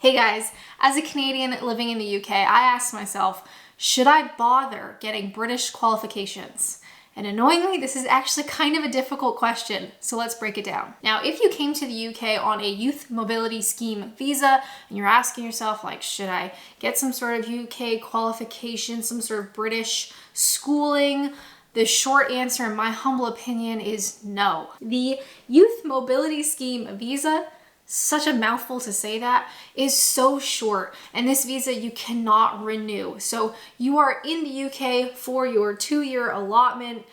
Hey guys, as a Canadian living in the UK, I asked myself, should I bother getting British qualifications? And annoyingly, this is actually kind of a difficult question, so let's break it down. Now, if you came to the UK on a youth mobility scheme visa, and you're asking yourself, like, should I get some sort of UK qualification, some sort of British schooling? The short answer, in my humble opinion, is no. The youth mobility scheme visa, such a mouthful to say that, is so short, and this visa you cannot renew. So you are in the UK for your 2-year allotment.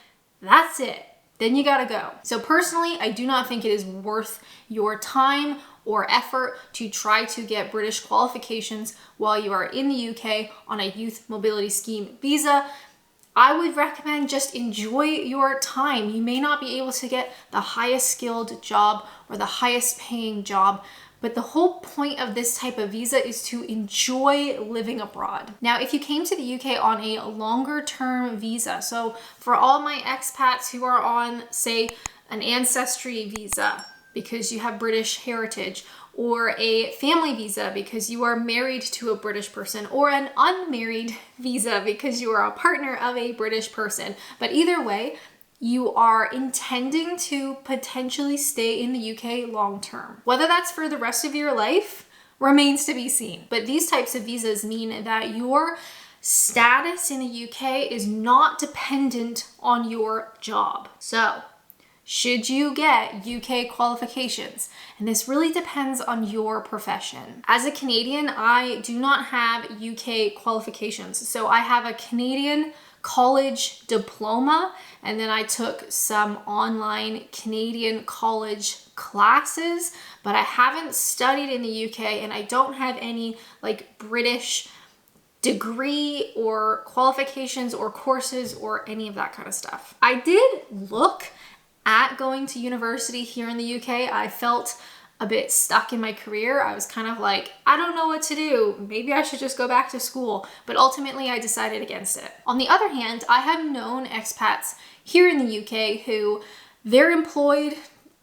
That's it. Then you gotta go. So personally, I do not think it is worth your time or effort to try to get British qualifications while you are in the UK on a youth mobility scheme visa. I would recommend just enjoy your time. You may not be able to get the highest skilled job or the highest paying job, but the whole point of this type of visa is to enjoy living abroad. Now, if you came to the UK on a longer term visa, so for all my expats who are on, say, an ancestry visa because you have British heritage, or a family visa because you are married to a British person, or an unmarried visa because you are a partner of a British person. But either way, you are intending to potentially stay in the UK long term. Whether that's for the rest of your life remains to be seen. But these types of visas mean that your status in the UK is not dependent on your job. So, should you get UK qualifications? And this really depends on your profession. As a Canadian, I do not have UK qualifications. So I have a Canadian college diploma, and then I took some online Canadian college classes, but I haven't studied in the UK, and I don't have any like British degree or qualifications or courses or any of that kind of stuff. I did look at going to university here in the UK. I felt a bit stuck in my career. I was kind of like, I don't know what to do. Maybe I should just go back to school. But ultimately, I decided against it. On the other hand, I have known expats here in the UK who they're employed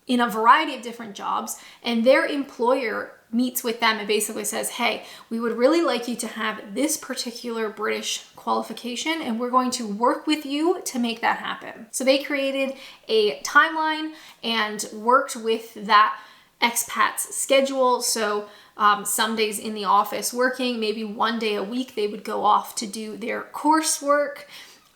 in a variety of different jobs, and their employer meets with them and basically says, hey, we would really like you to have this particular British qualification, and we're going to work with you to make that happen. So they created a timeline and worked with that expat's schedule. So some days in the office working, maybe one day a week they would go off to do their coursework,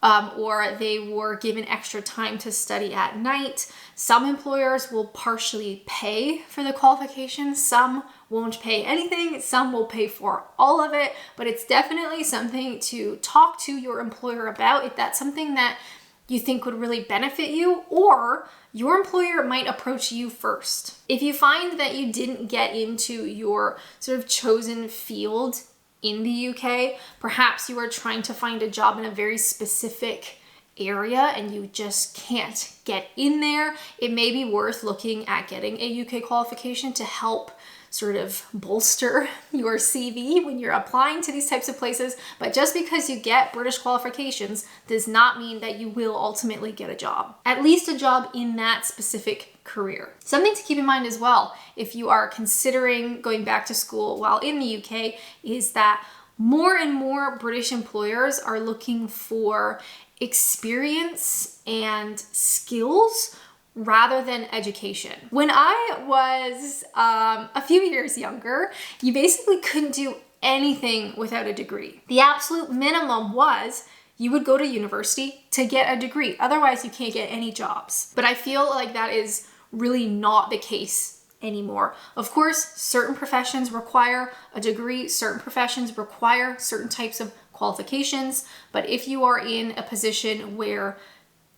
or they were given extra time to study at night. Some employers will partially pay for the qualifications, some won't pay anything, some will pay for all of it, but it's definitely something to talk to your employer about if that's something that you think would really benefit you, or your employer might approach you first. If you find that you didn't get into your sort of chosen field in the UK, perhaps you are trying to find a job in a very specific area and you just can't get in there, it may be worth looking at getting a UK qualification to help sort of bolster your CV when you're applying to these types of places. But just because you get British qualifications does not mean that you will ultimately get a job, at least a job in that specific career. Something to keep in mind as well, if you are considering going back to school while in the UK, is that more and more British employers are looking for experience and skills rather than education. When I was a few years younger, you basically couldn't do anything without a degree. The absolute minimum was you would go to university to get a degree. Otherwise, you can't get any jobs. But I feel like that is really not the case anymore. Of course, certain professions require a degree, certain professions require certain types of qualifications, but if you are in a position where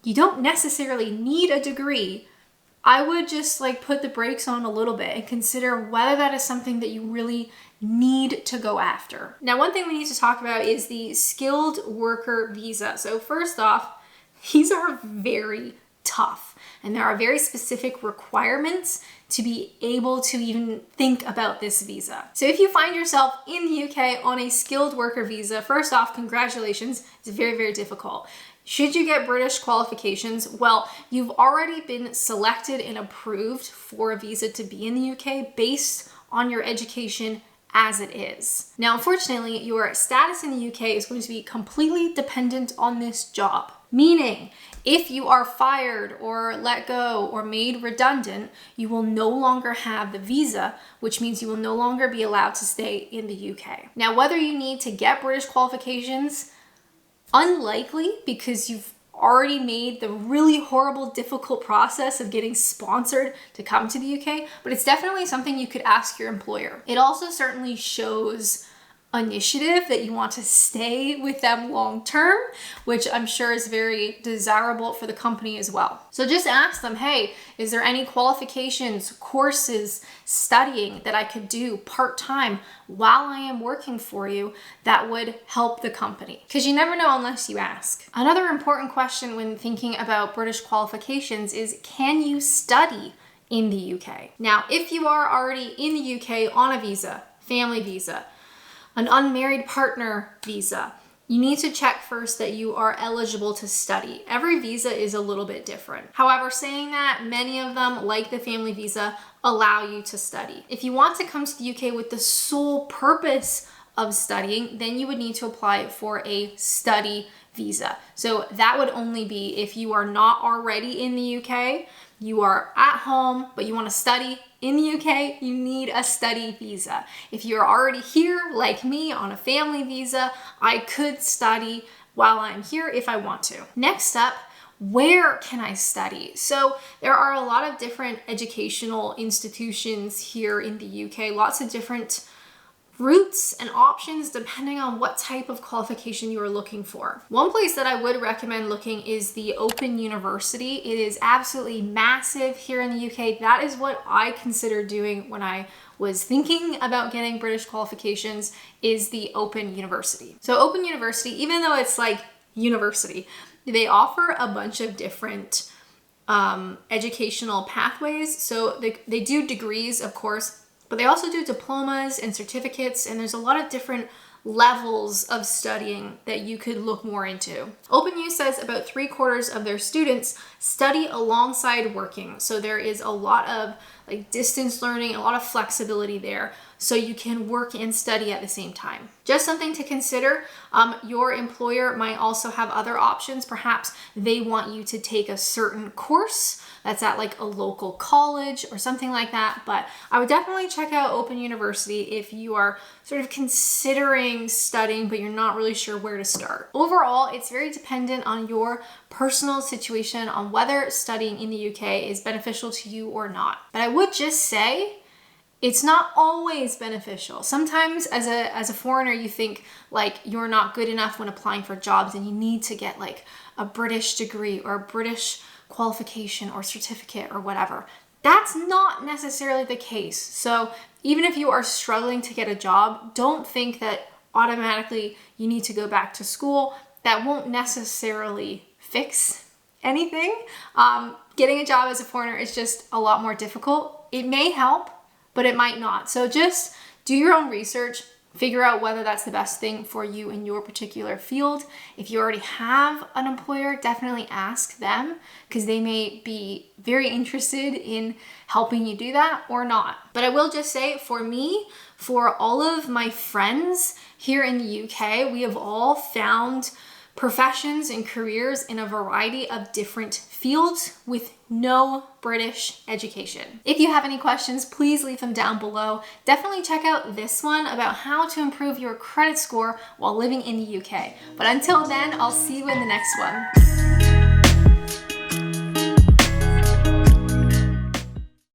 you don't necessarily need a degree, I would just like put the brakes on a little bit and consider whether that is something that you really need to go after. Now, one thing we need to talk about is the skilled worker visa. So first off, these are very tough, and there are very specific requirements to be able to even think about this visa. So if you find yourself in the UK on a skilled worker visa, first off, congratulations. It's very, very difficult. Should you get British qualifications? Well, you've already been selected and approved for a visa to be in the UK based on your education as it is. Now, unfortunately, your status in the UK is going to be completely dependent on this job. Meaning, if you are fired or let go or made redundant, you will no longer have the visa, which means you will no longer be allowed to stay in the UK. Now, whether you need to get British qualifications, unlikely, because you've already made the really horrible, difficult process of getting sponsored to come to the UK, but it's definitely something you could ask your employer. It also certainly shows initiative that you want to stay with them long term, which I'm sure is very desirable for the company as well. So just ask them, hey, is there any qualifications, courses, studying that I could do part-time while I am working for you that would help the company? Because you never know unless you ask. Another important question when thinking about British qualifications is, can you study in the UK? Now, if you are already in the UK on a visa, family visa, an unmarried partner visa, you need to check first that you are eligible to study. Every visa is a little bit different. However, saying that, many of them, like the family visa, allow you to study. If you want to come to the UK with the sole purpose of studying, then you would need to apply for a study visa. So that would only be if you are not already in the UK, you are at home, but you want to study in the UK, you need a study visa. If you're already here, like me, on a family visa, I could study while I'm here if I want to. Next up, where can I study? So there are a lot of different educational institutions here in the UK, lots of different routes and options depending on what type of qualification you are looking for. One place that I would recommend looking is the Open University. It is absolutely massive here in the UK. That is what I consider doing when I was thinking about getting British qualifications, is the Open University. So Open University, even though it's like university, they offer a bunch of different educational pathways. So they do degrees, of course, but they also do diplomas and certificates, and there's a lot of different levels of studying that you could look more into. OpenU says about 3/4 of their students study alongside working. So there is a lot of like distance learning, a lot of flexibility there. So you can work and study at the same time. Just something to consider. Your employer might also have other options. Perhaps they want you to take a certain course that's at like a local college or something like that. But I would definitely check out Open University if you are sort of considering studying, but you're not really sure where to start. Overall, it's very dependent on your personal situation on whether studying in the UK is beneficial to you or not. But I would just say, it's not always beneficial. Sometimes as a foreigner, you think like you're not good enough when applying for jobs and you need to get like a British degree or a British qualification or certificate or whatever. That's not necessarily the case. So even if you are struggling to get a job, don't think that automatically you need to go back to school. That won't necessarily fix anything. Getting a job as a foreigner is just a lot more difficult. It may help, but it might not. So just do your own research, figure out whether that's the best thing for you in your particular field. If you already have an employer, definitely ask them, because they may be very interested in helping you do that or not. But I will just say, for me, for all of my friends here in the UK, we have all found professions and careers in a variety of different fields with no British education. If you have any questions, please leave them down below. Definitely check out this one about how to improve your credit score while living in the UK. But until then, I'll see you in the next one.